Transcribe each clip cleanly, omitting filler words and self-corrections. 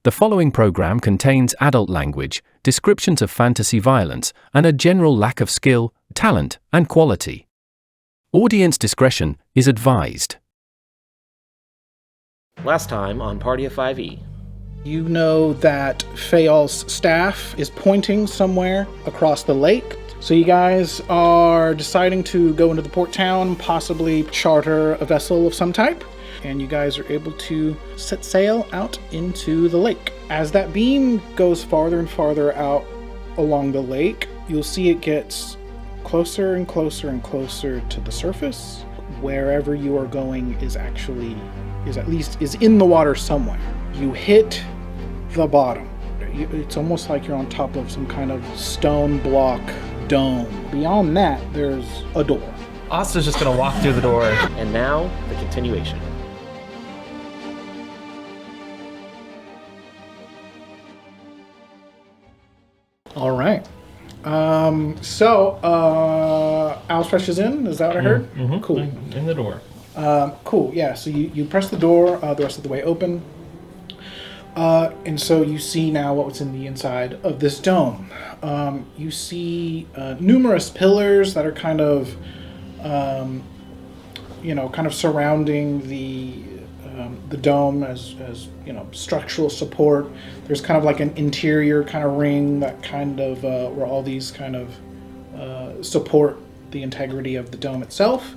The following program contains adult language, descriptions of fantasy violence, and a general lack of skill, talent, and quality. Audience discretion is advised. Last time on Party of 5e. You know that Phaol's staff is pointing somewhere across the lake. So you guys are deciding to go into the port town, possibly charter a vessel of some type. And you guys are able to set sail out into the lake. As that beam goes farther and farther out along the lake, you'll see it gets closer and closer and closer to the surface. Wherever you are going is in the water somewhere. You hit the bottom. It's almost like you're on top of some kind of stone block dome. Beyond that, there's a door. Aust is just gonna walk through the door. And now, the continuation. All right. So Al rushes in. Is that what I heard? Mm-hmm. Cool. In the door. Cool. Yeah. So you press the door the rest of the way open. And so you see now what's in the inside of this dome. You see numerous pillars that are kind of surrounding the dome as structural support. There's kind of like an interior kind of ring that kind of where all these kind of support the integrity of the dome itself.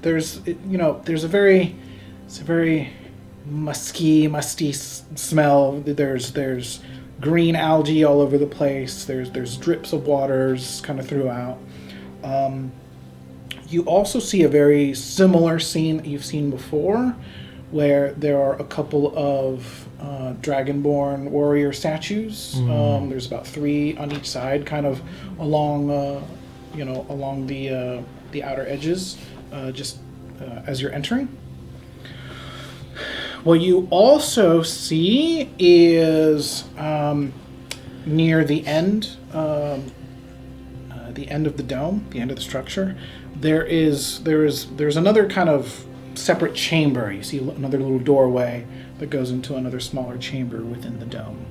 There's a very musty smell. There's green algae all over the place. There's drips of waters kind of throughout. You also see a very similar scene that you've seen before, where there are a couple of dragonborn warrior statues. There's about 3 on each side, kind of along the outer edges, as you're entering. What you also see is near the end of the dome, the end of the structure, there's another kind of separate chamber. You see another little doorway that goes into another smaller chamber within the dome.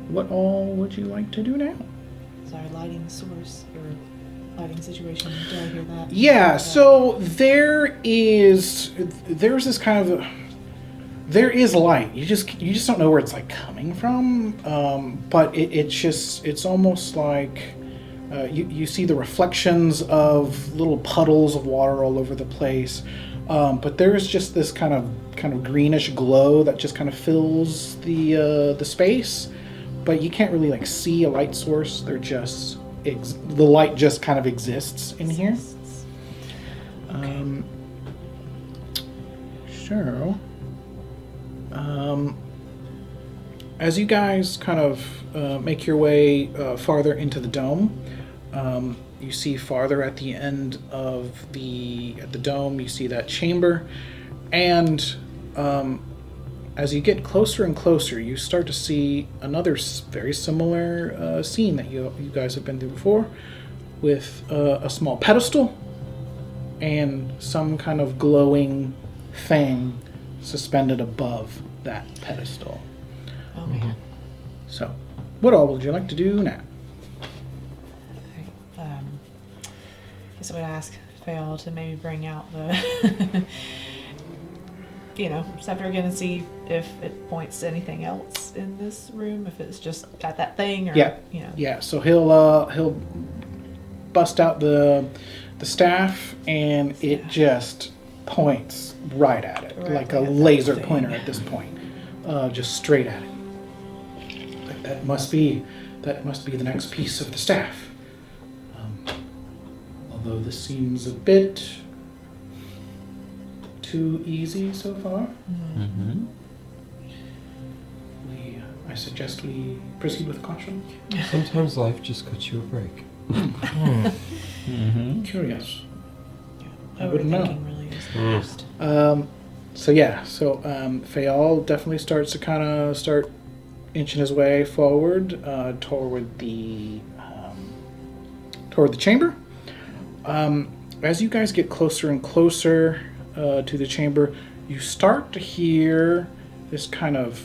What all would you like to do now? Sorry, lighting source or lighting situation. Did I hear that? Yeah, so there is this kind of there is light. You just don't know where it's like coming from. But it's almost like you see the reflections of little puddles of water all over the place. But there is just this kind of greenish glow that just kind of fills the space. But you can't really like see a light source. They're just the light just kind of exists in here. Okay. Sure. As you guys kind of make your way farther into the dome, you see farther at the end of the dome, you see that chamber, and as you get closer and closer, you start to see another very similar scene that you guys have been through before, with a small pedestal and some kind of glowing thing suspended above that pedestal. Okay. So, what all would you like to do now? I guess I would ask Phaol to maybe bring out the scepter again and see if it points to anything else in this room, if it's just got that thing or Yeah, so he'll bust out the staff and it just points right at it, like a laser pointer at this point, just straight at it. That must be the next piece of the staff. Although this seems a bit too easy so far. Mm-hmm. I suggest we proceed with caution. Sometimes life just cuts you a break. Mm-hmm. Curious. I wouldn't know. Really is the worst. So Phaol definitely starts to kind of start inching his way forward toward the chamber. As you guys get closer and closer to the chamber, you start to hear this kind of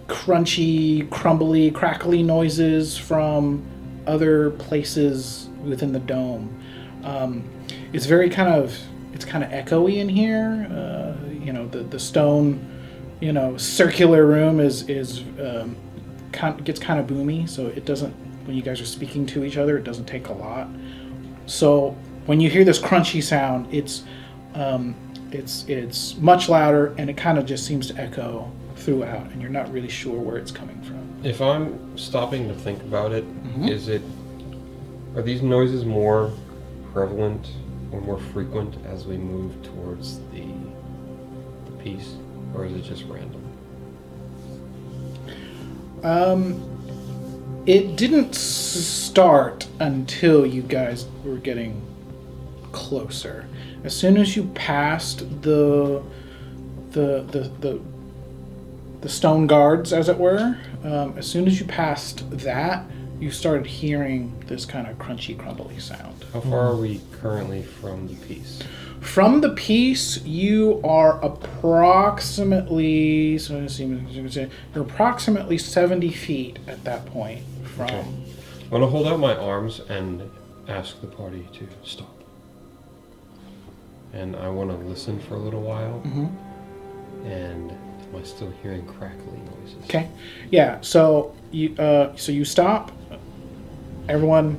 crunchy, crumbly, crackly noises from other places within the dome. It's very kind of echoey in here. The stone, circular room gets kind of boomy, so it doesn't, when you guys are speaking to each other, it doesn't take a lot. So when you hear this crunchy sound, it's much louder, and it kind of just seems to echo throughout, and you're not really sure where it's coming from. If I'm stopping to think about it, are these noises more prevalent or more frequent as we move towards the piece, or is it just random? It didn't start until you guys were getting closer. As soon as you passed the stone guards, as it were, as soon as you passed that, you started hearing this kind of crunchy, crumbly sound. How far are we currently from the piece? From the piece, you are approximately, you're approximately 70 feet at that point from... Okay. I want to hold out my arms and ask the party to stop. And I want to listen for a little while. And am I still hearing crackly noises? Okay. Yeah, so you stop. Everyone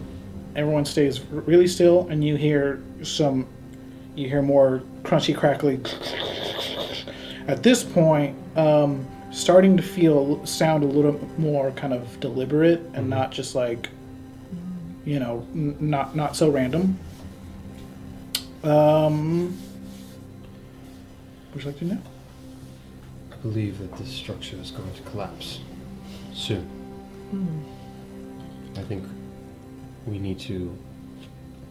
stays really still, and you hear more crunchy, crackly. At this point, starting to sound a little more kind of deliberate and not just like, not so random. Would you like to know? I believe that this structure is going to collapse soon. I think we need to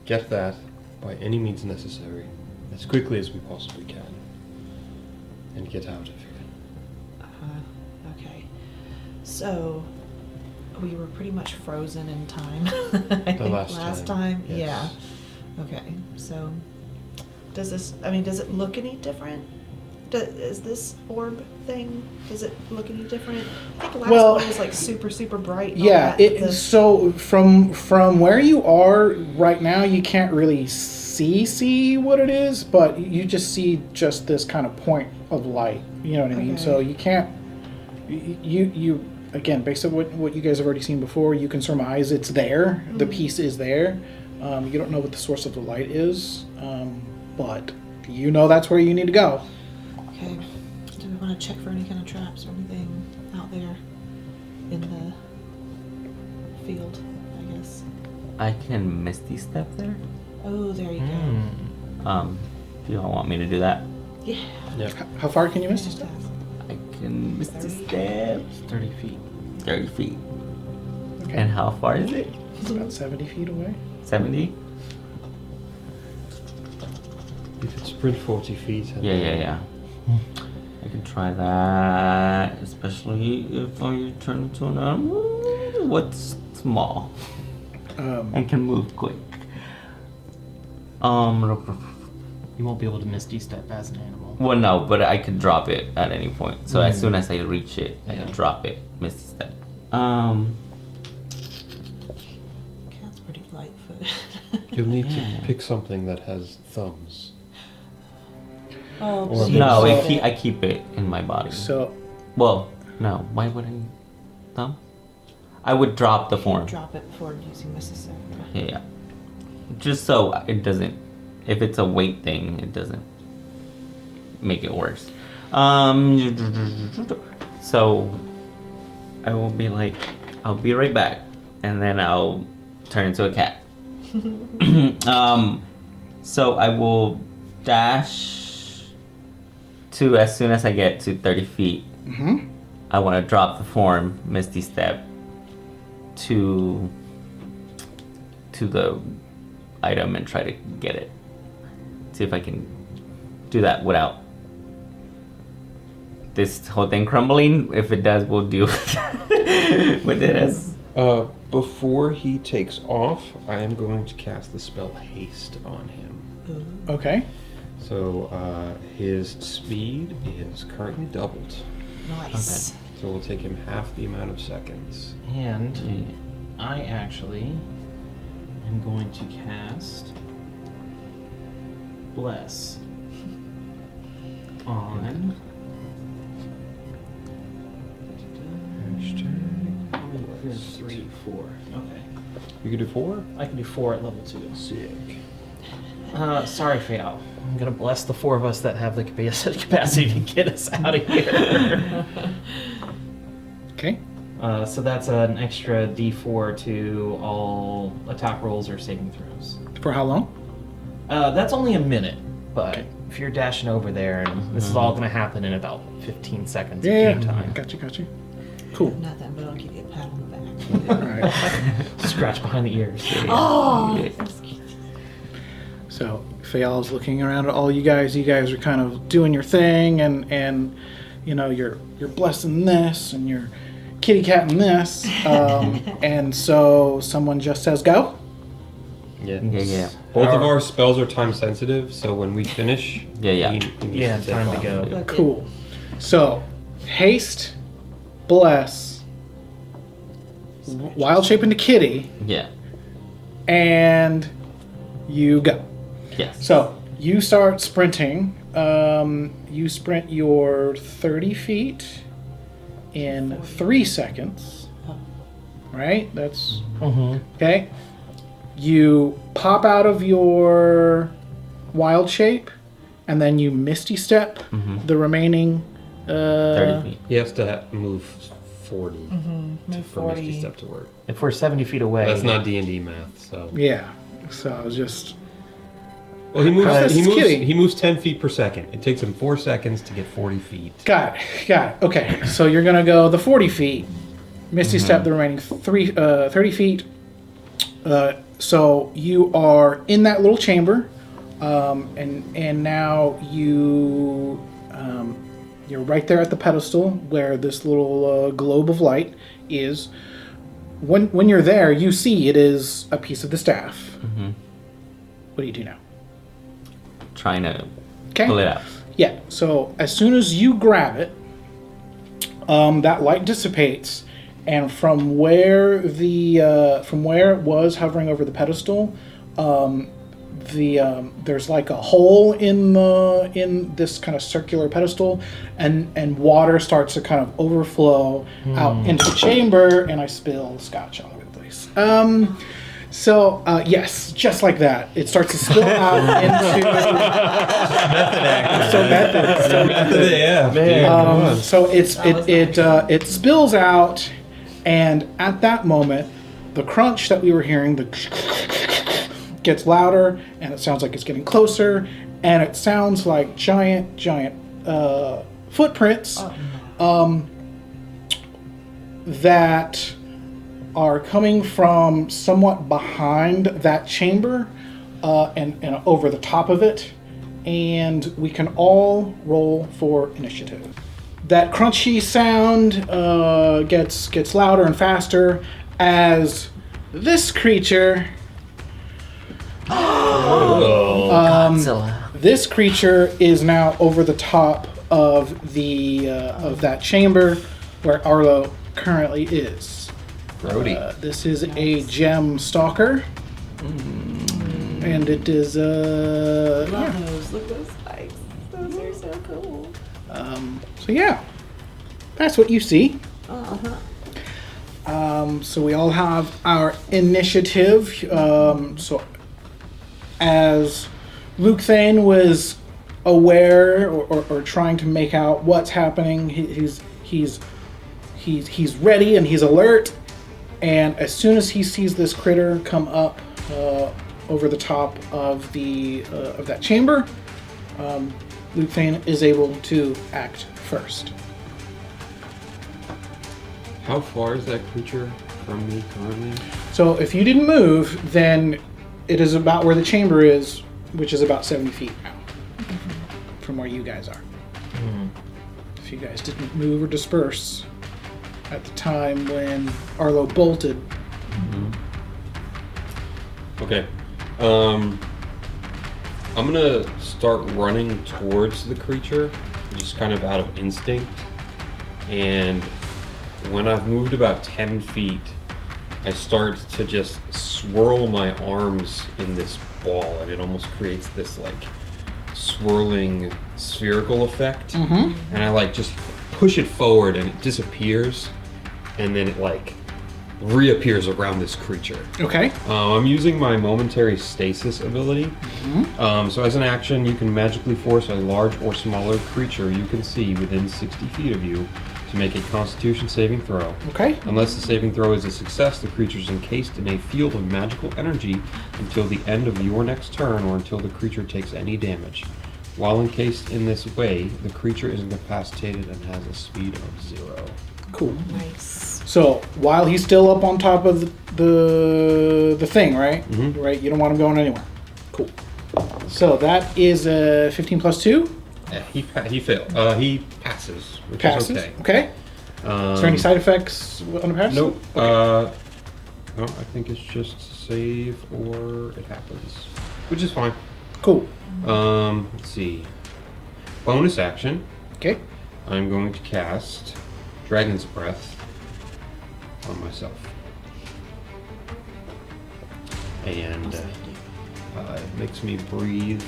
get that by any means necessary as quickly as we possibly can and get out of here. Okay. So we were pretty much frozen in time. The last time. Yes. Yeah. Okay. So does it look any different? Is this orb thing, does it look any different? I think the last one was like super, super bright. Yeah, so from where you are right now, you can't really see what it is, but you just see just this kind of point of light. You know what I mean? So you can't, you again, based on what you guys have already seen before, you can surmise it's there. The piece is there. You don't know what the source of the light is, but you know that's where you need to go. Okay. Do we want to check for any kind of traps or anything out there in the field, I guess? I can misty step there. Oh, there you Do you all want me to do that? go. Yeah. Yep. How far can you miss this? I can misty step 30 feet. 30 feet. Okay. And how far is it? It's about 70 feet away. 70? You could sprint 40 feet. And Yeah. I can try that, especially if I turn into an animal. What's small? I can move quick. You won't be able to misty step as an animal. Well, no, but I could drop it at any point. So as soon as I reach it, I can Yeah. drop it. Misty step. Cat's pretty light-footed. You'll need to pick something that has thumbs. Oh, Or- No, So- I keep it in my body. So Well, no. Why would I? Thumb? I would drop the form. drop it before using necessary. Yeah. Just so it doesn't. If it's a weight thing, it doesn't make it worse. So I will be like, I'll be right back, and then I'll turn into a cat. So I will dash to as soon as I get to 30 feet. I want to drop the form, Misty Step, to the item and try to get it. See if I can do that without this whole thing crumbling. If it does, we'll deal with it as... Before he takes off, I am going to cast the spell Haste on him. okay. So his speed is currently doubled. Nice. So we'll take him half the amount of seconds. And I actually am going to cast Bless on. Here's 3, 4. Okay. You can do 4? I can do 4 at level 2. Sick. Sorry, Fayal. I'm gonna bless the 4 of us that have the capacity to get us out of here. Okay. So that's an extra D4 to all attack rolls or saving throws. For how long? That's only a minute, but Okay. if you're dashing over there, and this is all gonna happen in about 15 seconds Yeah. of game time. Got you. Cool. Nothing, but I'll give you a pat on the back. All right. Scratch behind the ears. Oh! So Fayal's looking around at all you guys. You guys are kind of doing your thing, and you know you're blessing this, and you're kitty catting this, and so someone just says go. Yeah. Both of our spells are time sensitive, so when we finish, Yeah. we Yeah, say time to off. go. Cool. So haste, bless, wild shape into kitty, Yeah. and you go. Yes. So you start sprinting. You sprint your 30 feet in 3 seconds. Right? That's okay. You pop out of your wild shape, and then you misty step the remaining 30 feet. He has to move 40 Move for 40. Misty Step to work. If we're 70 feet away, That's not D&D math, so... Yeah. So I was just Well, he moves, This is kitty. he moves 10 feet per second. It takes him 4 seconds to get 40 feet. got it. Okay, so you're gonna go the 40 feet, misty step the remaining 30 feet. So you are in that little chamber, and now you're right there at the pedestal where this little globe of light is. When you're there, you see it is a piece of the staff. What do you do now? Trying to Okay. pull it out. Yeah. So as soon as you grab it, that light dissipates, and from where it was hovering over the pedestal, there's like a hole in this kind of circular pedestal, and water starts to kind of overflow out into the chamber, and I spill scotch all over the place. So yes, just like that, it starts to spill out into. So method. Yeah. So it spills out, and at that moment, the crunch that we were hearing, gets louder, and it sounds like it's getting closer, and it sounds like giant footprints that are coming from somewhat behind that chamber and over the top of it, and we can all roll for initiative. That crunchy sound gets louder and faster as this creature. This creature is now over the top of that chamber where Arlo currently is. This is a gem stalker, and it is Love those. Look at those spikes. Those are so cool. So yeah, that's what you see. Uh-huh. So we all have our initiative. So as Lukthaen was aware or trying to make out what's happening, he's ready and he's alert. And as soon as he sees this critter come up over the top of that chamber, Lukthaen is able to act first. How far is that creature from me currently? So if you didn't move, then it is about where the chamber is, which is about 70 feet now from where you guys are. If you guys didn't move or disperse at the time when Arlo bolted. Okay. I'm gonna start running towards the creature, just kind of out of instinct. And when I've moved about 10 feet, I start to just swirl my arms in this ball, and it almost creates this like swirling spherical effect. And I like just push it forward, and it disappears, and then it like reappears around this creature. Okay. I'm using my momentary stasis ability. So as an action, you can magically force a large or smaller creature you can see within 60 feet of you to make a Constitution saving throw. Okay. Unless the saving throw is a success, the creature is encased in a field of magical energy until the end of your next turn or until the creature takes any damage. While encased in this way, the creature is incapacitated and has a speed of 0. Cool. Nice. So while he's still up on top of the thing, right? Right. You don't want him going anywhere. Cool. So that is a 15 plus 2. He failed. He passes, which Passes. is okay. Okay. Is there any side effects on the pass? Nope. Okay. No, I think it's just save or it happens, which is fine. Cool. Let's see. Bonus action. Okay. I'm going to cast Dragon's Breath on myself. And it makes me breathe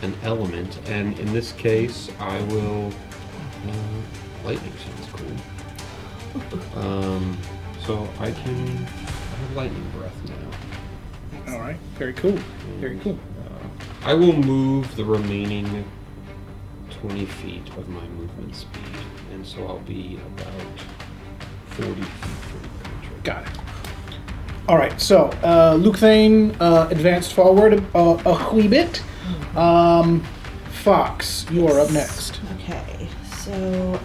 an element, and in this case, I will. Lightning sounds cool. So I have lightning breath now. All right. Very cool. Very cool. I will move the remaining 20 feet of my movement speed, and so I'll be about 40 feet from the creature. Got it. All right. So Lukthaen advanced forward a wee bit. Fox, you are up next. Okay, so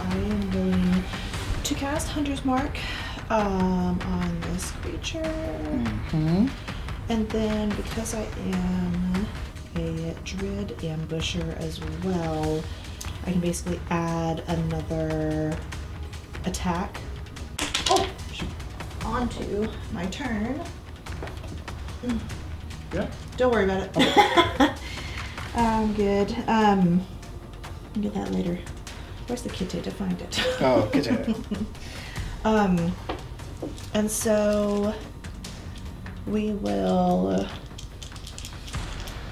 I am going to cast Hunter's Mark on this creature. And then because I am a Dread Ambusher as well, I can basically add another attack onto my turn. Yeah. Don't worry about it. I'm good. I'll get that later. Where's the kitty to find it? Oh, get it. And so we will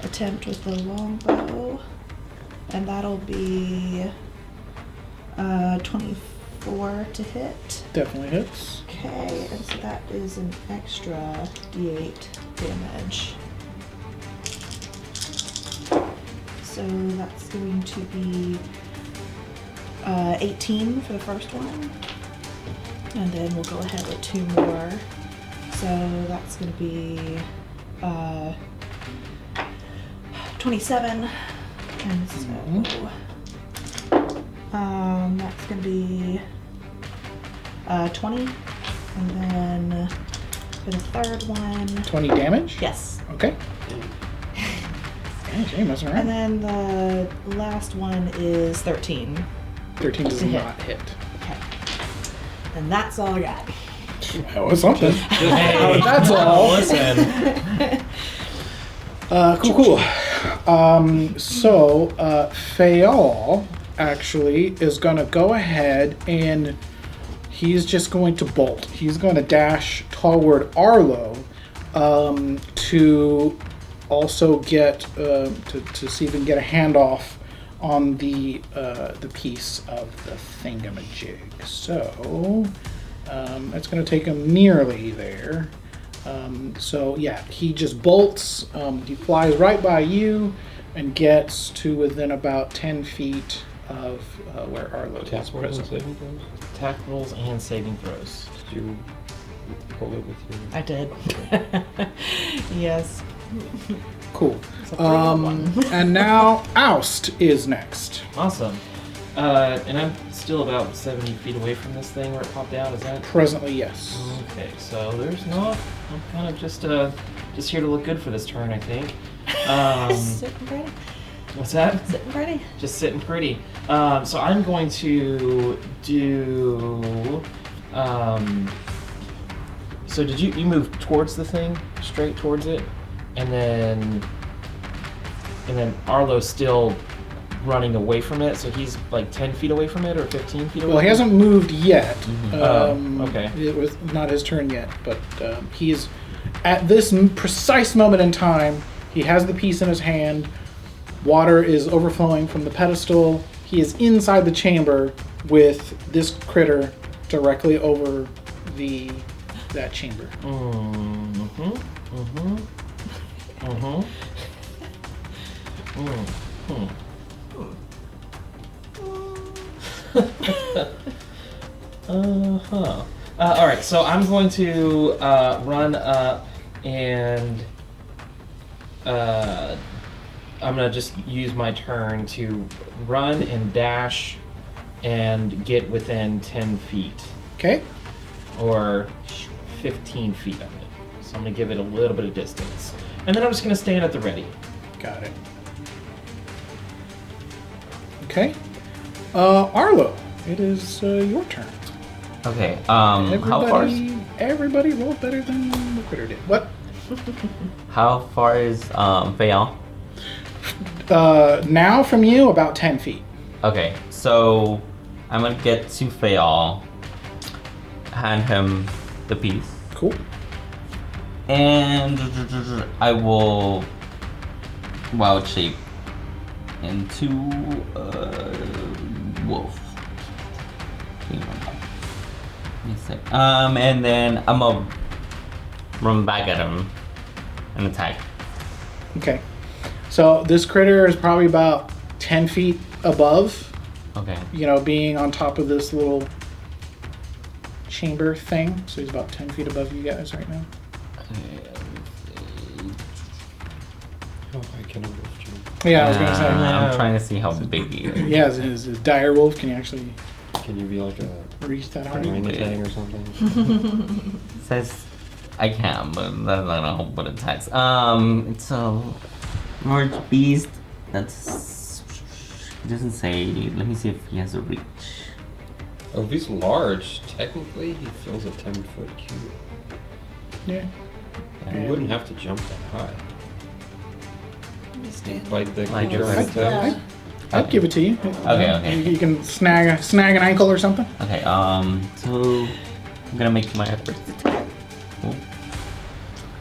attempt with the longbow, and that'll be 24 to hit. Definitely hits. Okay, and so that is an extra d8 damage. So that's going to be 18 for the first one. And then we'll go ahead with 2 more. So that's going to be 27. And so that's going to be 20. And then for the third one... 20 damage? Yes. Okay. Okay, messing around. And then the last one is 13. 13 does not hit. Okay. And that's all I got. That was something. Hey, That's all. Listen. Cool. So Haugh actually is going to go ahead and he's just going to bolt. He's going to dash toward Arlo to also get to see if he can get a handoff on the piece of the thingamajig. So that's going to take him nearly there. So yeah, he just bolts. He flies right by you and gets to within about 10 feet of where Arlo is Attack rolls and presently. saving throws? Attack rolls and saving throws. Did you roll it with your... I did. Yes. Cool. It's a 3-1. And now Aust is next. Awesome. And I'm still about 70 feet away from this thing where it popped out, is that? Presently, yes. Okay, so there's not... I'm kind of just here to look good for this turn, I think. Sitting pretty. What's that? Sitting pretty. Just sitting pretty. So I'm going to do... so did you move towards the thing? Straight towards it? And then... and then Arlo's still running away from it, so he's like 10 feet away from it or 15 feet away. Well, he hasn't moved yet. Okay. It was not his turn yet, but he's at this precise moment in time. He has the piece in his hand. Water is overflowing from the pedestal. He is inside the chamber with this critter directly over that chamber. All right, so I'm going to run up and I'm gonna just use my turn to run and dash and get within 10 feet Okay. or 15 feet of it. So I'm gonna give it a little bit of distance, and then I'm just gonna stand at the ready. Got it. Okay. Arlo, it is your turn. Okay. How far? Everybody rolled better than the critter did. What? How far is Fayon? Now from you, about 10 feet. Okay, so I'm gonna get to Fayon, hand him the piece, Cool. and I will wild shape into a wolf. Give me one moment. Give me a sec. And then I'm gonna run back at him and attack. Okay. So this critter is probably about 10 feet above, Okay. being on top of this little chamber thing. So he's about 10 feet above you guys right now. How high can a wolf jump? Yeah, I was going to say. I'm trying to see how big he is. Yeah, is a dire wolf. Can you actually Can you be like a reach that high? orangutan or something? It says I can, but that's not how what attacks. It's a large beast. That's it doesn't say. Let me see if he has a reach. Oh, if he's large, technically he fills a 10-foot cube. Yeah. You wouldn't have to jump that high. Like the Like creature if on it's- the toes. I'd give it to you. Okay. You can snag an ankle or something. Okay. So I'm gonna make my first attack. Cool.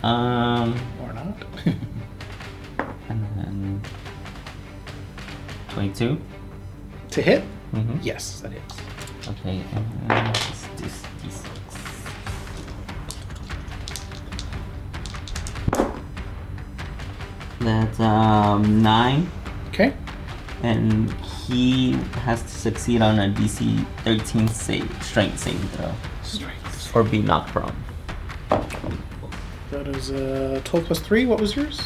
Or not. And then 22. To hit? Mm-hmm. Yes, that is. Okay. And then this d6. That's 9. Okay. And he has to succeed on a DC 13 strength saving throw. Strength. Or be knocked prone. That is 12 plus 3. What was yours?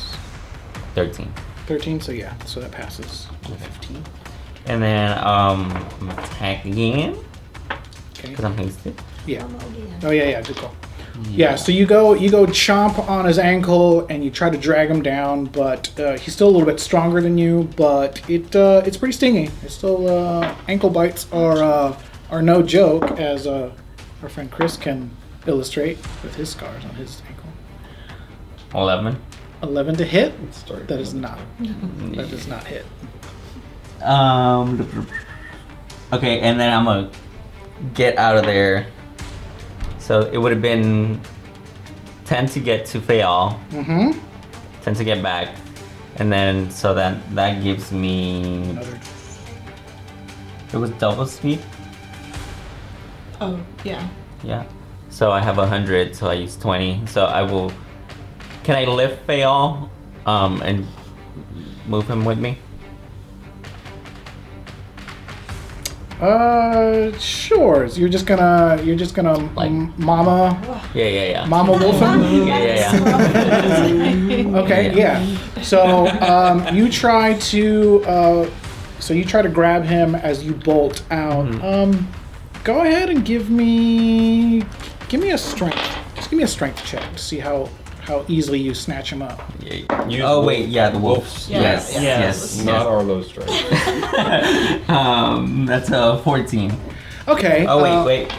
13. 13. So yeah, so that passes. 15. And then I'm attack again. Okay. Because I'm hasted. Yeah. Oh yeah, good call. Yeah, so you go chomp on his ankle and you try to drag him down, but he's still a little bit stronger than you. But it's pretty stingy. It's still ankle bites are no joke, as our friend Chris can illustrate with his scars on his ankle. 11. 11 to hit. Start That is not. That does not hit. Okay, and then I'm gonna get out of there. So it would have been 10 to get to Fayal, 10 to get back, and then so that gives me. Another. It was double speed. Oh, yeah. Yeah. So I have 100, so I use 20. So I will. Can I lift Fayal, and move him with me? Sure. So you're just gonna Like- mama Yeah. wolf him? Yeah. Okay, yeah. So you try to grab him as you bolt out. Go ahead and give me a strength. Just give me a strength check to see how easily you snatch him up. Use Oh wolf. wait, yeah, the wolves. Yes. Yes. Not Arlo's strength. That's a 14. Okay. Oh wait.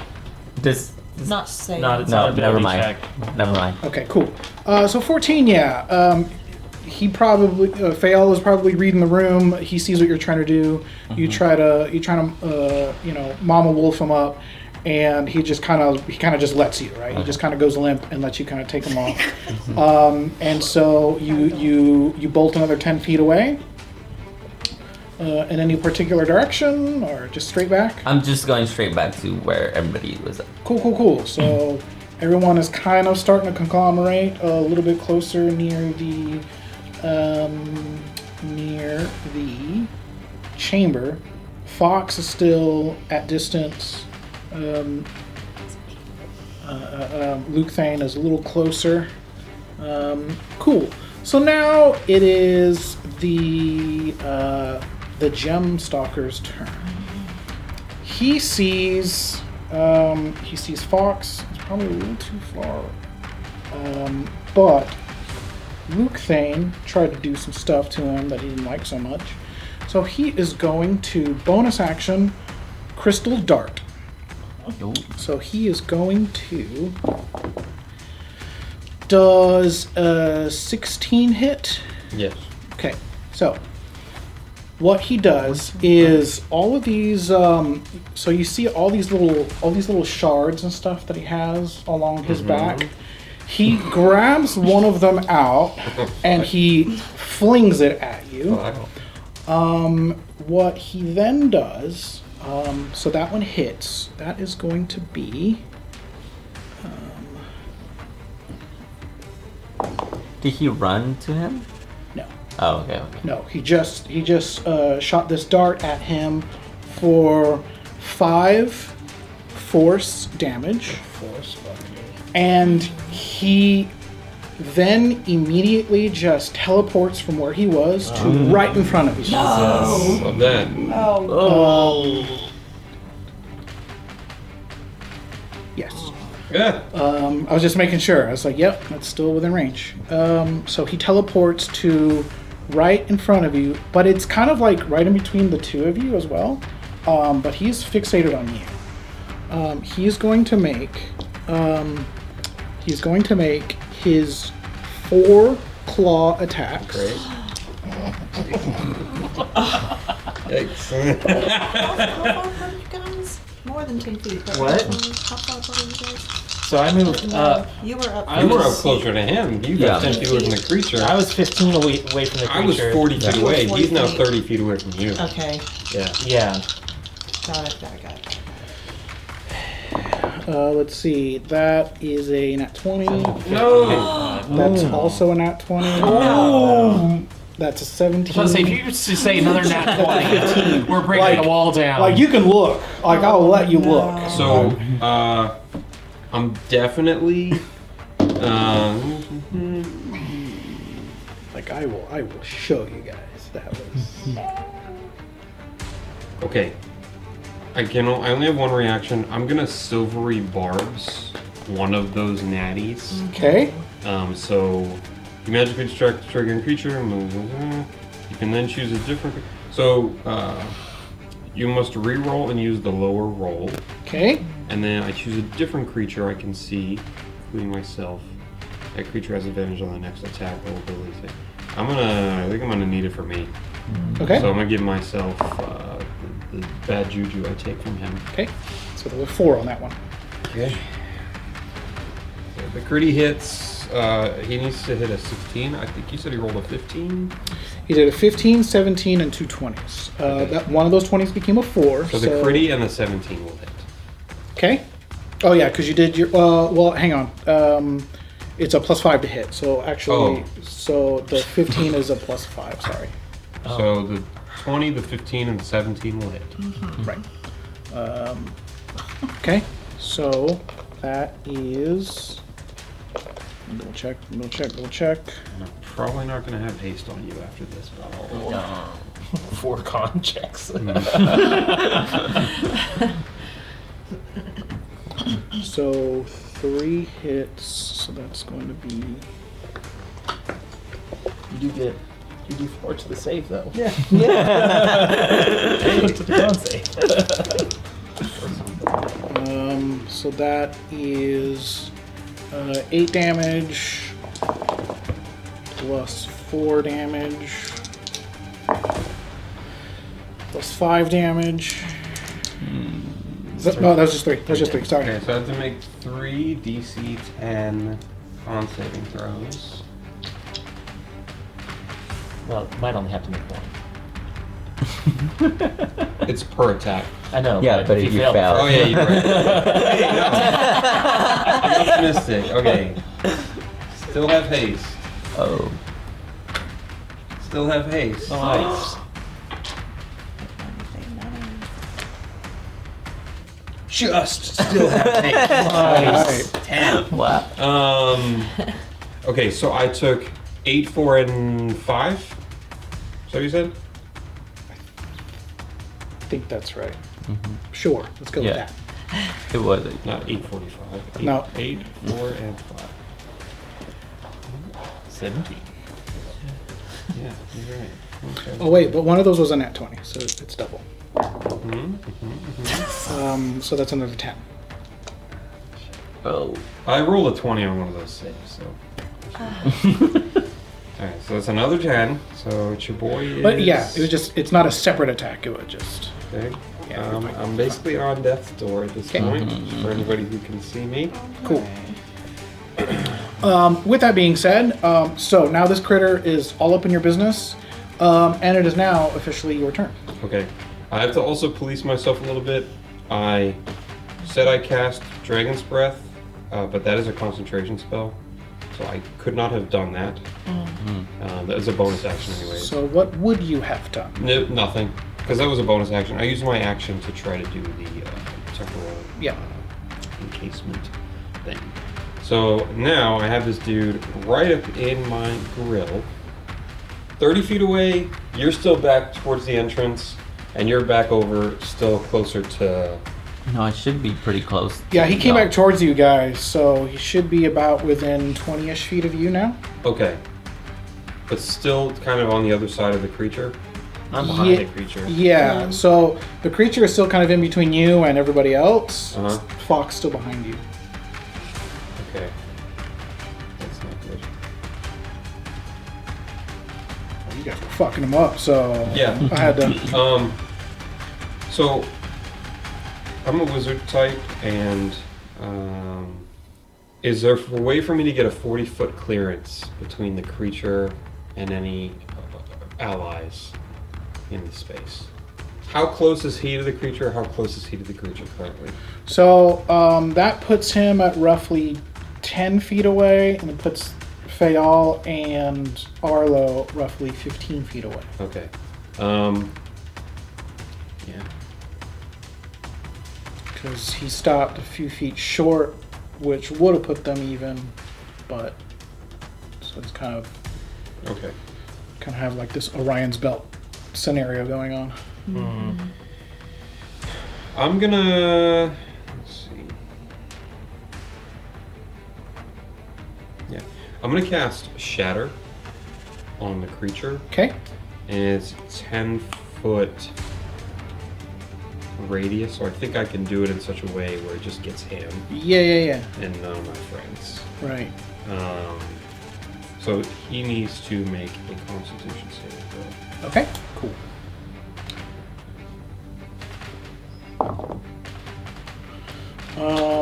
This. Not safe. Not its No, ability never mind. check. Never mind. Okay, cool. So 14, yeah. he probably Fael is probably reading the room. He sees what you're trying to do. You try to Mama Wolf him up, and he kind of just lets you, right? He just kind of goes limp and lets you kind of take him off. And so you bolt another 10 feet away. In any particular direction, or just straight back? I'm just going straight back to where everybody was at. Cool. So everyone is kind of starting to conglomerate a little bit closer near the chamber. Fox is still at distance. Lukthaen is a little closer. Cool. So now it is the Gem Stalker's turn. He sees Fox. It's probably a little too far. But Lukthaen tried to do some stuff to him that he didn't like so much. So he is going to bonus action Crystal Dart. So he is going to. Does a 16 hit? Yes. Okay, so what he does is all of these. So you see all these little shards and stuff that he has along his back. He grabs one of them out and he flings it at you. What he then does. So that one hits. That is going to be. Did he run to him? No. Oh, okay. No, he just shot this dart at him for 5 force damage. And he then immediately just teleports from where he was to right in front of you. So then. Yes. Yeah. I was just making sure. I was like, yep, that's still within range. So he teleports to right in front of you, but it's kind of like right in between the two of you as well. But he's fixated on you. He's going to make his 4 claw attacks. Great. Yikes. How far are you guys? More than 10 feet. But What? How far apart are you guys? So I moved up. You were up. You were up closer to him. You got 10 feet away from the creature. I was 15 away from the creature. I was 40 feet You were away. 40 He's now feet. 30 feet away from you. Okay. Yeah. Got it. Let's see. That is a nat 20. No! That's also a nat 20. Oh. That's a 17. I was gonna say, if you used to say another nat 20, we're breaking the wall down. Like, you can look. Like, I'll let you look. So, I'm definitely. Like, I will show you guys. That was. Okay. I only have one reaction. I'm gonna silvery barbs one of those natties. Okay. So you magically distract the triggering creature. You can then choose a different. So you must re-roll and use the lower roll. Okay. And then I choose a different creature I can see, including myself. That creature has advantage on the next attack roll ability thing. I think I'm gonna need it for me. Okay. So I'm gonna give myself the bad juju I take from him. Okay. So there were 4 on that one. Okay. The critty hits. He needs to hit a 16. I think you said he rolled a 15. He did a 15, 17, and 2 20s. That one of those 20s became a 4. So the critty and the 17 will hit. Okay. Oh yeah, because you did your. Well, hang on. It's a +5 to hit. So actually, so the 15 is a +5. Sorry. So the 20, the 15, and the 17 will hit. Right. Okay. So that is. Double check. I'm probably not going to have haste on you after this. But I'll... 4 con checks. So 3 hits. So that's going to be. You do 4 to the save though. Yeah. To the con save. So that is 8 damage plus 4 damage. Plus 5 damage. No, that was just 3. That was just 3, sorry. Okay, so I have to make 3 DC 10 con saving throws. Well, might only have to make 1. It's per attack. I know. Yeah, but if you fail. Oh yeah, you're right. Hey, no. I'm optimistic. Okay. Still have haste. Oh. Still have haste. Nice. Just still have haste. Nice. 10. Wow. Okay, so I took 8, 4, and 5. Is that what you said? I think that's right. Sure, let's go with Yeah. that. It was. Not 845. No. 8, 4, and 5. 17. Yeah, you're right. Okay. Oh wait, but one of those was a nat 20, so it's double. So that's another 10. Oh. I rolled a 20 on one of those saves, so. Alright, so that's another 10. So it's your boy is... But yeah, it was just, it's not a separate attack, it was just... Okay. Yeah, I'm basically on death's door at this point, for anybody who can see me. Cool. With that being said, so now this critter is all up in your business, and it is now officially your turn. Okay. I have to also police myself a little bit. I said I cast Dragon's Breath, but that is a concentration spell, so I could not have done that. That was a bonus action anyway. So what would you have done? No, nothing, because that was a bonus action. I used my action to try to do the temporal encasement thing. So now I have this dude right up in my grill. 30 feet away, you're still back towards the entrance, and you're back over, still closer to... No, it should be pretty close. Yeah, he came back towards you guys, so he should be about within 20-ish feet of you now. Okay. But still kind of on the other side of the creature? I'm behind the creature. Yeah, so the creature is still kind of in between you and everybody else. Uh-huh. Fox still behind you. Okay. That's not good. Well, you guys were fucking him up, so Yeah. I had to... So I'm a wizard type, and is there a way for me to get a 40-foot clearance between the creature and any allies in the space? How close is he to the creature? How close is he to the creature currently? So that puts him at roughly 10 feet away, and it puts Fayal and Arlo roughly 15 feet away. Okay. Yeah. Because he stopped a few feet short, which would have put them even, but so it's kind of have like this Orion's belt scenario going on. I'm gonna... Let's see. Yeah. I'm gonna cast Shatter on the creature. Okay. And it's 10-foot radius, so I think I can do it in such a way where it just gets him Yeah. and none of my friends. Right. So he needs to make a Constitution saving throw. Okay. Cool.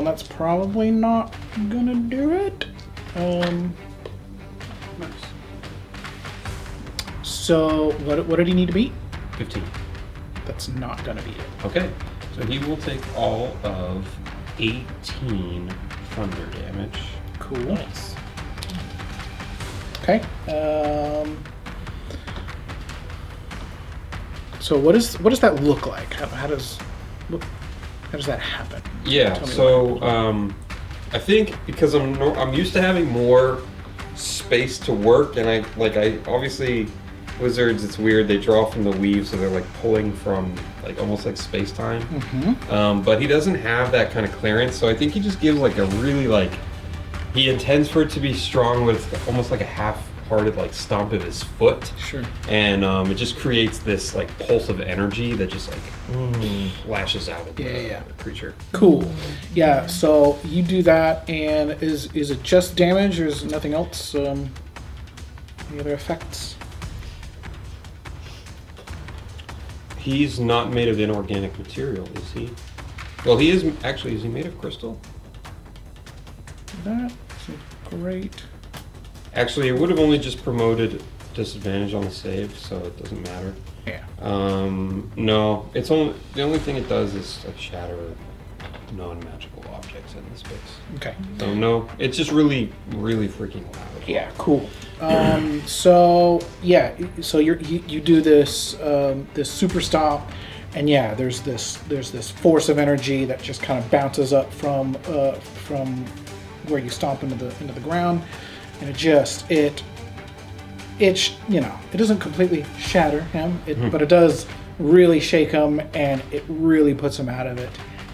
That's probably not gonna do it. Nice. So what did he need to beat? 15. That's not gonna beat it. Okay. So he will take all of 18 thunder damage. Cool. Nice. Okay. So what does that look like? How does that happen? Yeah. Tell me So I think because I'm used to having more space to work, and I obviously wizards, it's weird, they draw from the weave, so they're like pulling from like almost like space-time. But he doesn't have that kind of clearance, so I think he just gives like a really he intends for it to be strong, but it's almost like a half-hearted like stomp of his foot. Sure. And it just creates this like pulse of energy that just like lashes out at the creature. Cool. Yeah, so you do that, and is it just damage, or is nothing else? Any other effects? He's not made of inorganic material, is he? Well, he is actually. Is he made of crystal? That's great. Actually, it would have only just promoted disadvantage on the save, so it doesn't matter. Yeah. No, it's only the only thing it does is like shatter non-magical objects in the space. Okay. So no, it's just really, really freaking loud. Yeah. Cool. So you do this this super stomp, and yeah, there's this force of energy that just kind of bounces up from where you stomp into the ground, and it doesn't completely shatter him, but it does really shake him, and it really puts him out of it.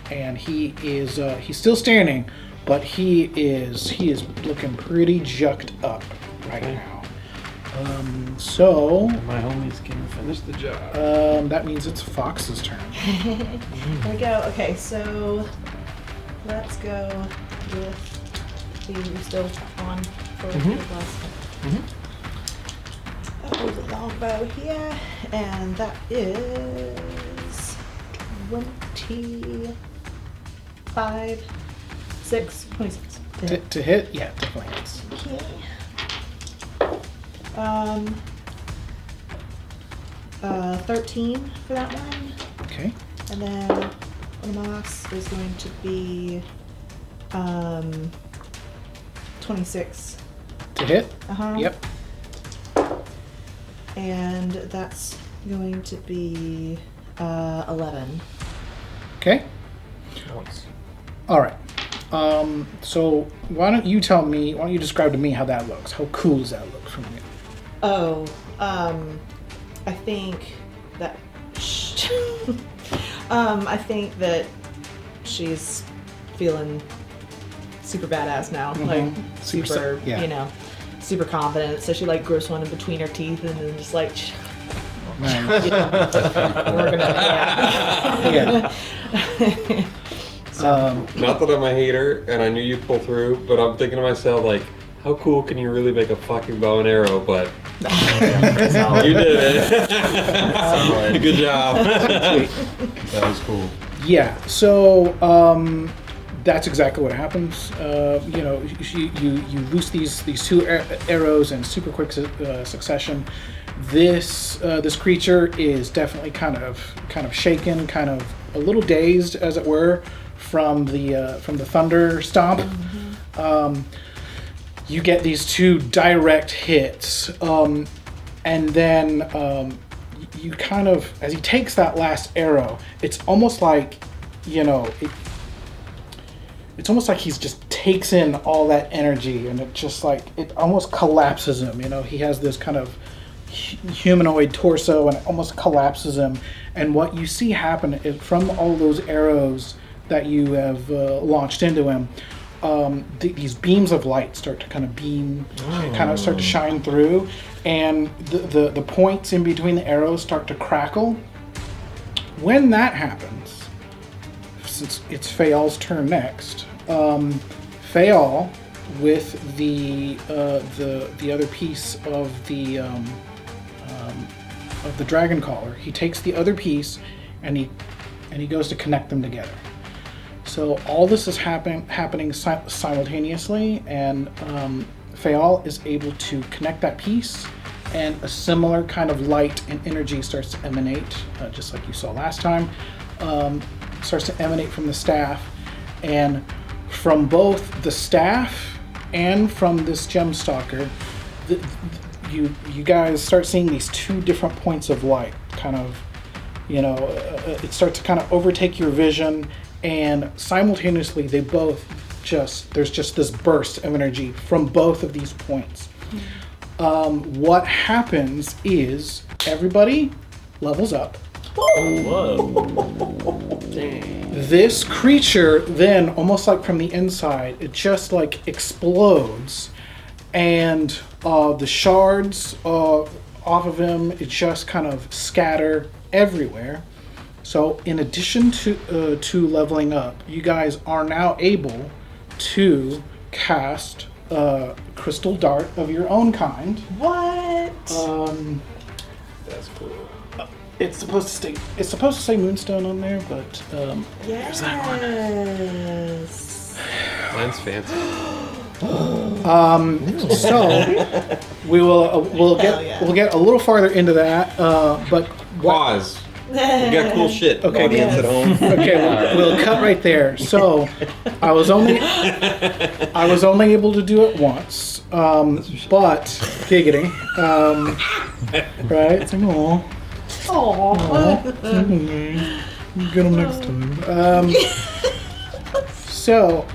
And he's still standing, but he is looking pretty jucked up right now. So My homies can finish the job. that means it's Fox's turn. There we go. Okay, so let's go with the still on for the last. Oh, the longbow here, and that is 25, 26. To hit, yeah, definitely hits. Okay. 13 for that one, Okay. and then Omas is going to be 26. To hit. Yep. And that's going to be 11. Okay. All right. So why don't you describe to me how that looks? How cool does that look from you? Oh, I think that I think that she's feeling super badass now, like super, yeah. Super confident. So she like grips one in between her teeth and then just like, Nice. we're gonna, Yeah. Not that I'm a hater, and I knew you'd pull through, but I'm thinking to myself, like, how cool can you really make a fucking bow and arrow? But you did it. Good job. That was cool. Yeah. So that's exactly what happens. You loose these two arrows in super quick succession. This creature is definitely kind of shaken, kind of a little dazed, as it were, from the thunder stomp. You get these two direct hits, and then you kind of, as he takes that last arrow, it's almost like, it's almost like he's just takes in all that energy, and it just like, it almost collapses him. He has this kind of humanoid torso, and it almost collapses him. And what you see happen is, from all those arrows that you have launched into him, these beams of light start to kind of start to shine through, and the points in between the arrows start to crackle. When that happens, since it's Fayal's turn next, Fayal, with the other piece of the dragon collar, he takes the other piece and he goes to connect them together. So all this is happening simultaneously, and Fayal is able to connect that piece, and a similar kind of light and energy starts to emanate, just like you saw last time. Starts to emanate from the staff, and from both the staff and from this gem stalker, you guys start seeing these two different points of light. Kind of, it starts to kind of overtake your vision. And simultaneously, there's just this burst of energy from both of these points. What happens is everybody levels up. Whoa. Dang. This creature then, almost like from the inside, it just like explodes, and the shards off of him, it just kind of scatter everywhere. So in addition to leveling up, you guys are now able to cast crystal dart of your own kind. What? That's cool. It's supposed to say moonstone on there, but Yes. Mine's fancy. so we'll get a little farther into that, but Pause. We got cool shit. Okay, Audience at home. okay, we'll cut right there. So I was only able to do it once, but giggity, right? It's like, get them next time. So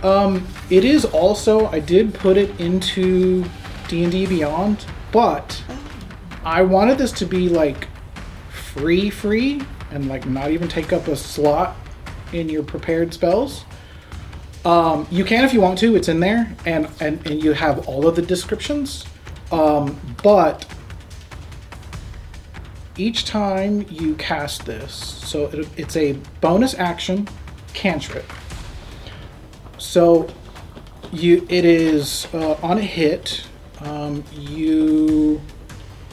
it is also, I did put it into D&D Beyond, but I wanted this to be like free and like not even take up a slot in your prepared spells. You can if you want to, it's in there, and you have all of the descriptions, but each time you cast this, so it's a bonus action cantrip. So it is on a hit,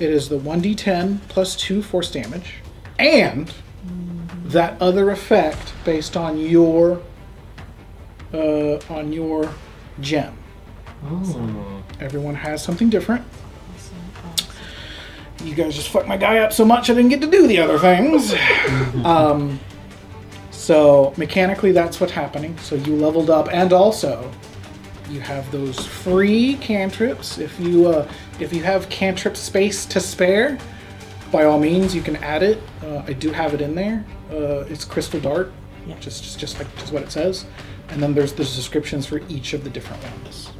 it is the 1d10 plus 2 force damage, and that other effect based on your gem. Oh. Everyone has something different. You guys just fucked my guy up so much I didn't get to do the other things. So mechanically that's what's happening. So you leveled up, and also you have those free cantrips. If you have cantrip space to spare, by all means you can add it. I do have it in there. It's crystal dart, just what it says. And then there's the descriptions for each of the different ones.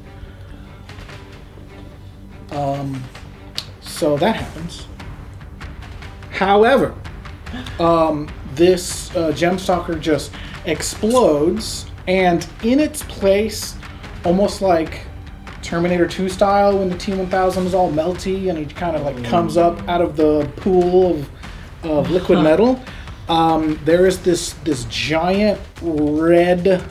So that happens. However, this Gemstalker just explodes, and in its place, almost like Terminator 2 style, when the T-1000 is all melty and he kind of like comes up out of the pool of liquid metal, there is this giant red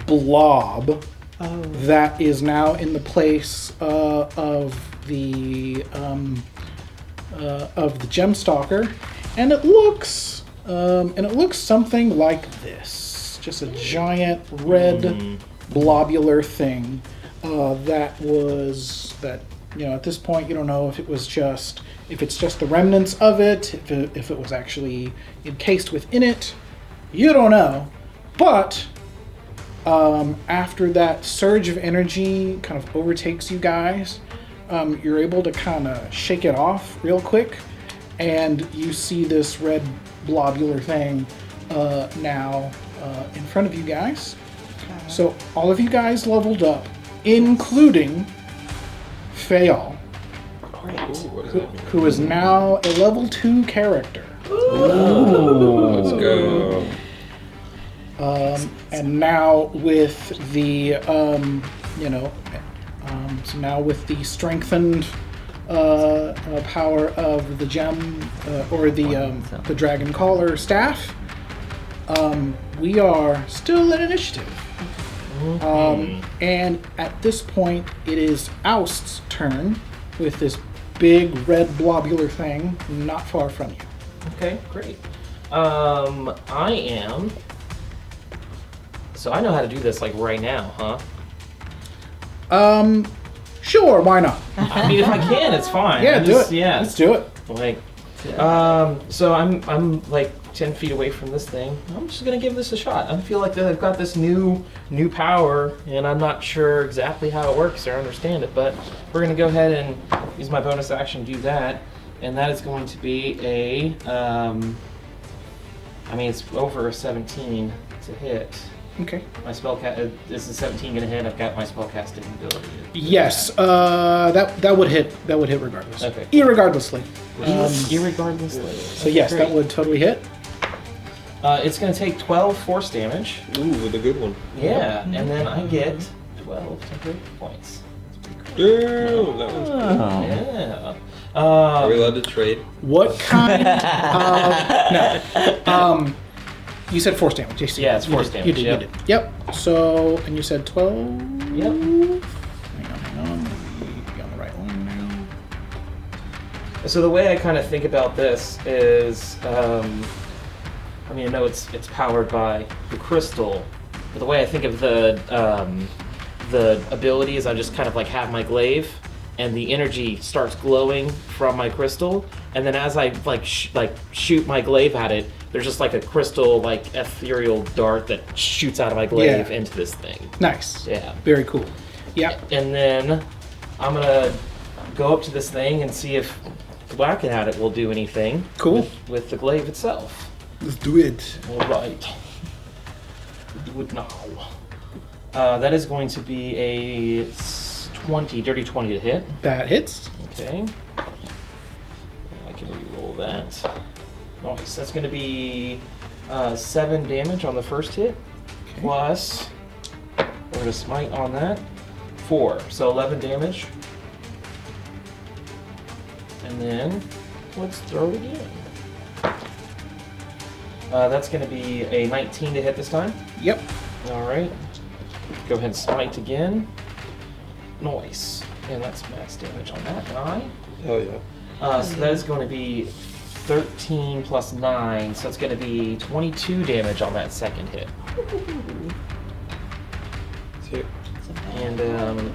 blob that is now in the place of the Gemstalker, and it looks something like this, just a giant red blobular thing that at this point you don't know if it's just the remnants of it, if it was actually encased within it, you don't know, but after that surge of energy kind of overtakes you guys, you're able to kind of shake it off real quick, and you see this red blobular thing now in front of you guys. So all of you guys leveled up, including Fayal, who is now a level 2 character. Let's go. And now with the with the strengthened power of the gem or the dragon collar staff, we are still at initiative. And at this point, it is Aust's turn with this big red blobular thing not far from you. Okay, great. I am. So I know how to do this like right now, huh? Sure, why not? I mean, if I can, it's fine. Yeah, do it. Yeah, Let's do it. Like, so I'm like 10 feet away from this thing. I'm just gonna give this a shot. I feel like I've got this new power, and I'm not sure exactly how it works or understand it, but we're gonna go ahead and use my bonus action to do that, and that is going to be a, it's over a 17 to hit. Okay. My is a 17 gonna hit? I've got my spellcasting ability. Yes, that would hit. That would hit regardless. Okay. Irregardlessly. Irregardlessly. So yes, that would totally hit. It's gonna take 12 force damage. Ooh, with a good one. Yeah, and then I get 12 temporary points. Damn, that one's good. Yeah. Are we allowed to trade? What kind? No. You said force damage. JC. Yeah, it's force damage. You did. Yep. So, and you said 12. Yep. Hang on. on. Be on the right line now. So the way I kind of think about this is, I know it's powered by the crystal, but the way I think of the ability is I just kind of like have my glaive, and the energy starts glowing from my crystal, and then as I shoot my glaive at it, there's just like a crystal like ethereal dart that shoots out of my glaive into this thing. Nice. Yeah. Very cool. Yeah. And then I'm gonna go up to this thing and see if whacking at it will do anything. Cool. With the glaive itself. Let's do it. All right. Do it now. That is going to be a dirty 20 to hit. That hits. Okay. I can re-roll that. Nice. That's going to be 7 damage on the first hit. Okay. Plus, we're going to smite on that. 4. So 11 damage. And then, let's throw it again. That's going to be a 19 to hit this time. Yep. Alright. Go ahead and smite again. Nice. And that's max damage on that guy. Hell yeah. So that is going to be 13 plus 9, so it's going to be 22 damage on that second hit. Sick. And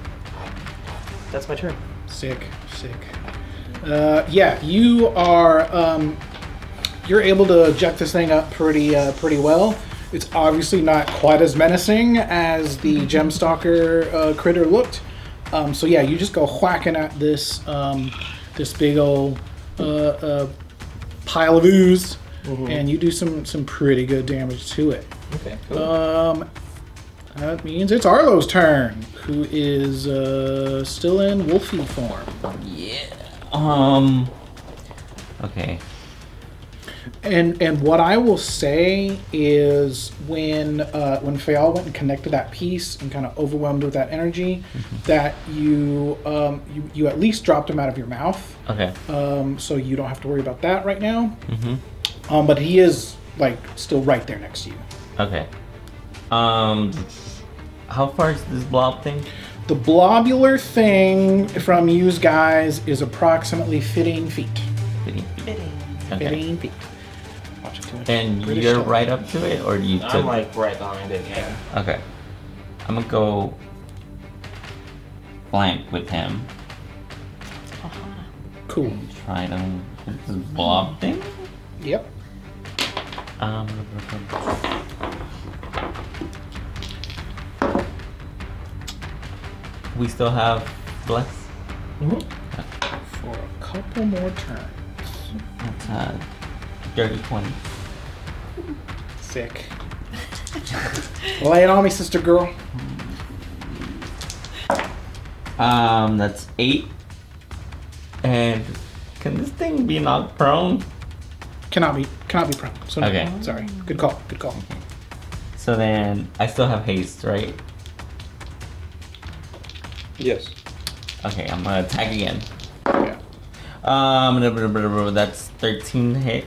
that's my turn. Sick. Yeah, you are. You're able to jet this thing up pretty well. It's obviously not quite as menacing as the Gemstalker critter looked. So yeah, you just go whacking at this this big old pile of ooze, and you do some pretty good damage to it. Okay, cool. That means it's Arlo's turn, who is still in wolfy form. Yeah. Okay. And what I will say is when Fayal went and connected that piece and kind of overwhelmed with that energy, that you at least dropped him out of your mouth. Okay. So you don't have to worry about that right now. But he is like still right there next to you. Okay. How far is this blob thing? The blobular thing from you guys is approximately 15 feet. 15 feet. Okay. 15 feet. Watching too much And British you're stuff. right up to it, or you took? I'm like right behind it, yeah. Okay. I'm gonna go flank with him. Cool. Try to this blob thing. Yep. We still have bless. For a couple more turns. That's dirty 20. Sick. Lay it on me, sister girl. That's 8. And can this thing be knocked prone? Cannot be prone. So no. Okay. Sorry. Good call. So then I still have haste, right? Yes. Okay, I'm gonna attack again. Yeah. That's 13 hit.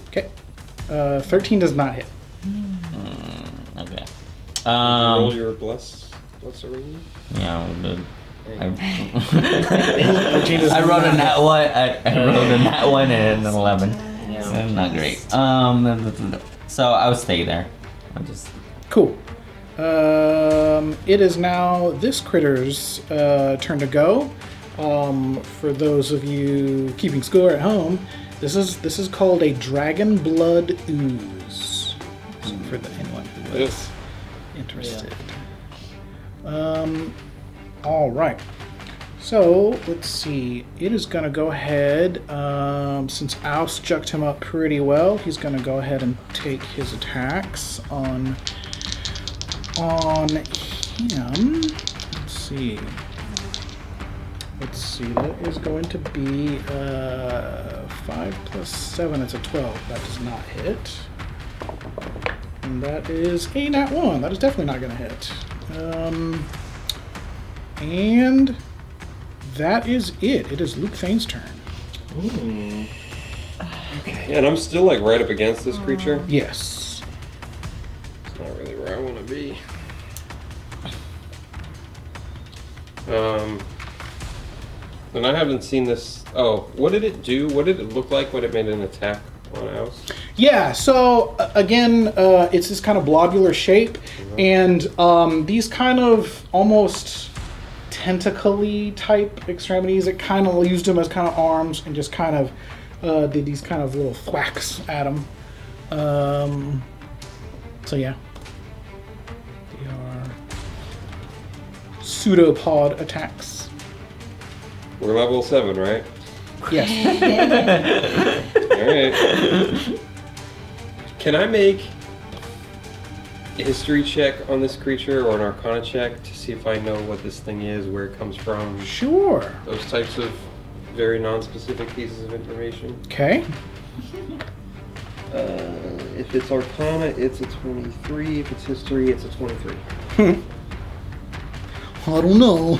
Okay. 13 does not hit. Okay. Roll your bless ring. Yeah, good. I I wrote a nat one. I wrote a nat one and an 11. Yeah. Not great. So I'll stay there. I'll just. Cool. It is now this critter's turn to go. For those of you keeping score at home, this is called a dragon blood ooze. So for anyone who is interested. All right. So let's see. It is gonna go ahead. Since Aust jucked him up pretty well, he's gonna go ahead and take his attacks on him. Let's see. That is going to be 5 plus 7. It's a 12. That does not hit. And that is a nat 1. That is definitely not going to hit. And that is it. It is Lukthaen's turn. Okay. And I'm still like right up against this creature. Yes. It's not really where I want to be. And I haven't seen this. Oh, what did it do? What did it look like when it made an attack on Aust? Yeah, so again, it's this kind of globular shape, and these kind of almost tentacly type extremities, it kind of used them as kind of arms and just kind of did these kind of little thwacks at him. So yeah, they are pseudopod attacks. We're level 7, right? Yes. Alright. Can I make a history check on this creature or an arcana check to see if I know what this thing is, where it comes from? Sure. Those types of very non-specific pieces of information. Okay. If it's arcana, it's a 23. If it's history, it's a 23. I don't know.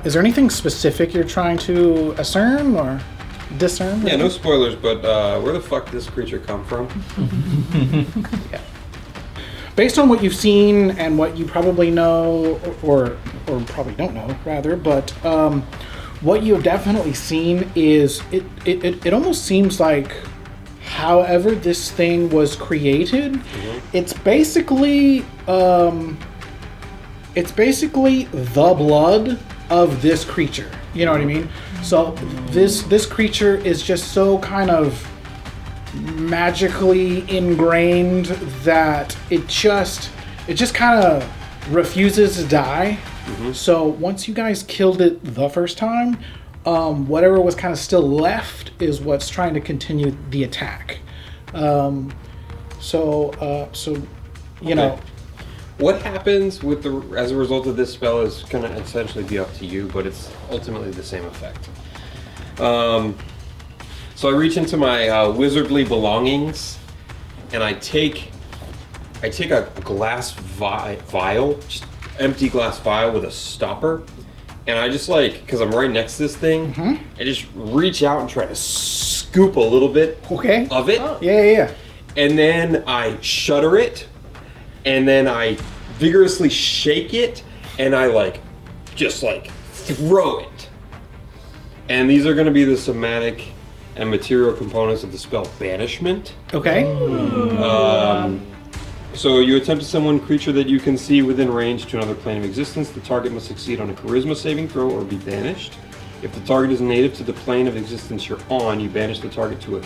Is there anything specific you're trying to discern or discern? Yeah, no spoilers, but where the fuck did this creature come from? Yeah. Based on what you've seen and what you probably know, or probably don't know, rather, but what you have definitely seen is it almost seems like however this thing was created, it's basically the blood of this creature. You know what I mean? So this creature is just so kind of magically ingrained that it just kind of refuses to die. So once you guys killed it the first time, whatever was kind of still left is what's trying to continue the attack. So you know. What happens with as a result of this spell is going to essentially be up to you, but it's ultimately the same effect. So I reach into my wizardly belongings, and I take a glass vial, just empty glass vial with a stopper, and I just because I'm right next to this thing, I just reach out and try to scoop a little bit of it. Yeah. And then I shudder it, and then I vigorously shake it, and I just throw it. And these are going to be the somatic and material components of the spell Banishment. Okay. So you attempt to summon a creature that you can see within range to another plane of existence. The target must succeed on a charisma saving throw or be banished. If the target is native to the plane of existence you're on, you banish the target to a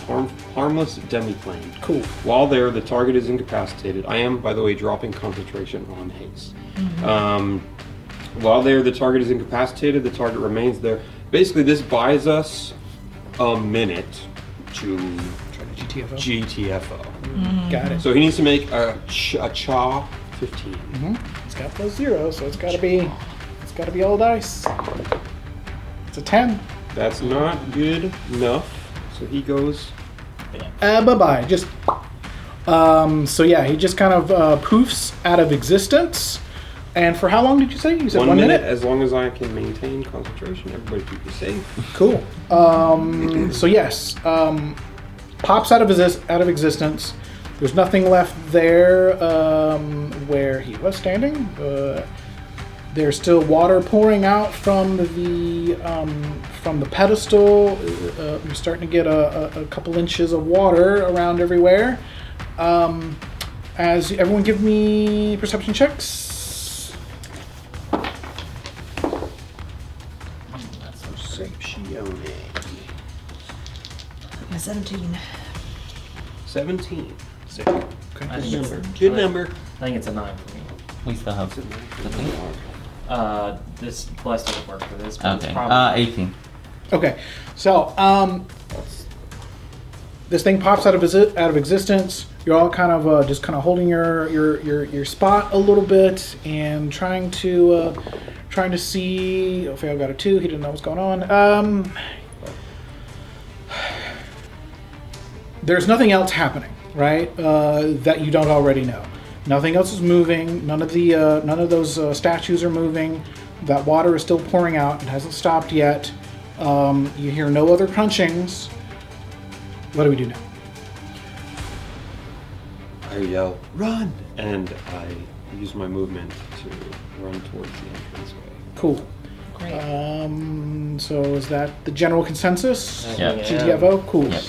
harmless demi-plane. Cool. While there, the target is incapacitated. I am, by the way, dropping concentration on haste. While there, the target is incapacitated. The target remains there. Basically, this buys us a minute to GTFO. Got it. So he needs to make a Cha 15. It's got those zeros, so it's got to be all dice. It's a 10. That's not good enough. So he goes. Bye-bye. Just. So yeah, he just kind of poofs out of existence. And for how long did you say? You said 1 minute? As long as I can maintain concentration. Everybody keep you safe. Cool. So yes, pops out of existence. There's nothing left there where he was standing. There's still water pouring out from the pedestal. You're starting to get a couple inches of water around everywhere. As everyone give me perception checks. Yeah, 17. 17. Sick. Okay. I think it's, Good number. I think it's a 9 for me. We still have the thing. This bless doesn't work for this. But it's Okay. probably 18. Okay. So this thing pops out of existence. You're all kind of just kind of holding your spot a little bit and trying to see. Okay, I've got a 2. He didn't know what's going on. There's nothing else happening, right? That you don't already know. Nothing else is moving. None of those statues are moving. That water is still pouring out. It hasn't stopped yet. You hear no other crunchings. What do we do now? I yell, run! And I use my movement to run towards the entranceway. Cool. Great. So is that the general consensus? Yeah. GTFO? Cool. Yep.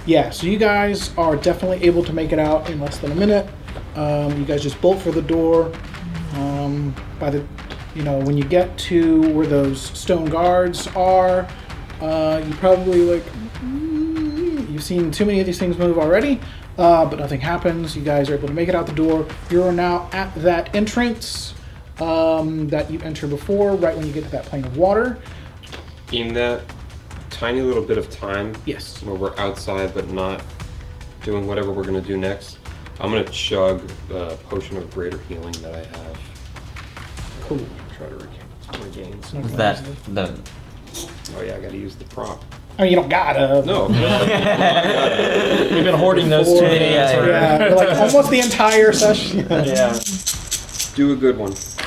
Yeah, so you guys are definitely able to make it out in less than a minute. You guys just bolt for the door. By the, when you get to where those stone guards are, you probably you've seen too many of these things move already, but nothing happens. You guys are able to make it out the door. You're now at that entrance that you entered before, right when you get to that plane of water. In that tiny little bit of time, Yes. where we're outside but not doing whatever we're going to do next, I'm going to chug the potion of greater healing that I have. Cool. Try to regain Is some. that the? Oh yeah, I got to use the prop. I mean, you don't gotta. No. We've been hoarding those two names. Yeah, like almost the entire session. Yeah. Do a good one. It's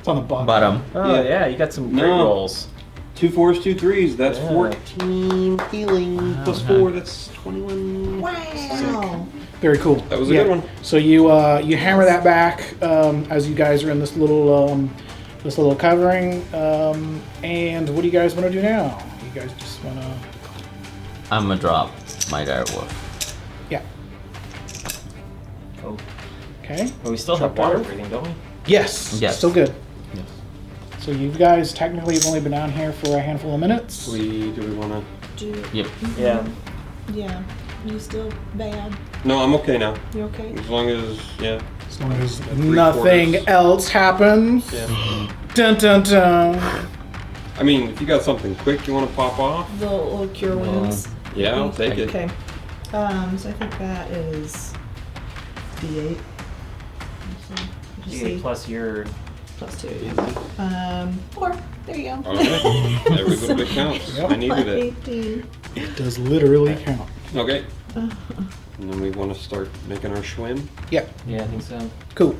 on the bottom. Bottom. Oh yeah, you got some great No. rolls. 2 4s, 2 3s. That's Yeah. 14 healing plus 4. That's 21. Wow. Very cool. That was a good one. So you hammer that back as you guys are in this little covering. And what do you guys want to do now? You guys just want to? I'm gonna drop my direwolf. Yeah. Oh, Okay. but we still have water breathing, don't we? Yes. Yes. Still good. Yes. So you guys technically have only been down here for a handful of minutes. Do we want to? Yep. Yeah. Yeah. You still bad? No, I'm okay now. You okay? As long as, yeah. As long as 3/4. nothing else happens. Yeah. Dun dun dun. I mean, if you got something quick you want to pop off, The little cure wounds. yeah, I'll take it. Okay. So I think that is D8. Did you see? Plus your. Plus 2. 4. There you go. All right. Every little bit counts. Yep. I needed it. 18. It does literally count. Okay. And then we want to start making our schwim. Yeah. Yeah, I think so. Cool.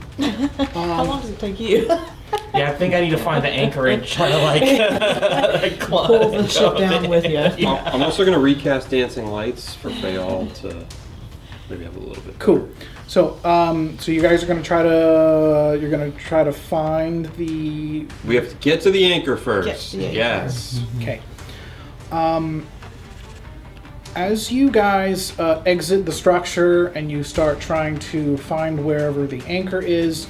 How long does it take you? Yeah, I think I need to find the anchorage. Try to Pull the ship down with you. I'm also going to recast Dancing Lights for Fayal to maybe have a little bit. Cool. So, so you guys are gonna try to find the. We have to get to the anchor first. Get to the anchor. Yes. Okay. As you guys exit the structure and you start trying to find wherever the anchor is,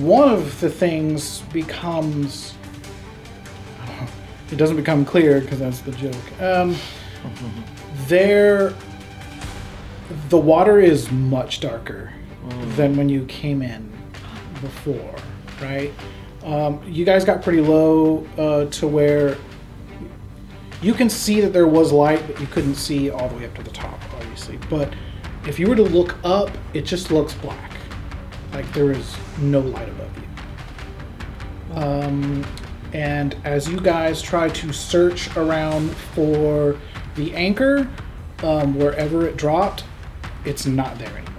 one of the things becomes. It doesn't become clear because that's the joke. The water is much darker than when you came in before, right? You guys got pretty low to where you can see that there was light, but you couldn't see all the way up to the top, obviously. But if you were to look up, it just looks black. Like there is no light above you. And as you guys try to search around for the anchor, wherever it dropped, it's not there anymore.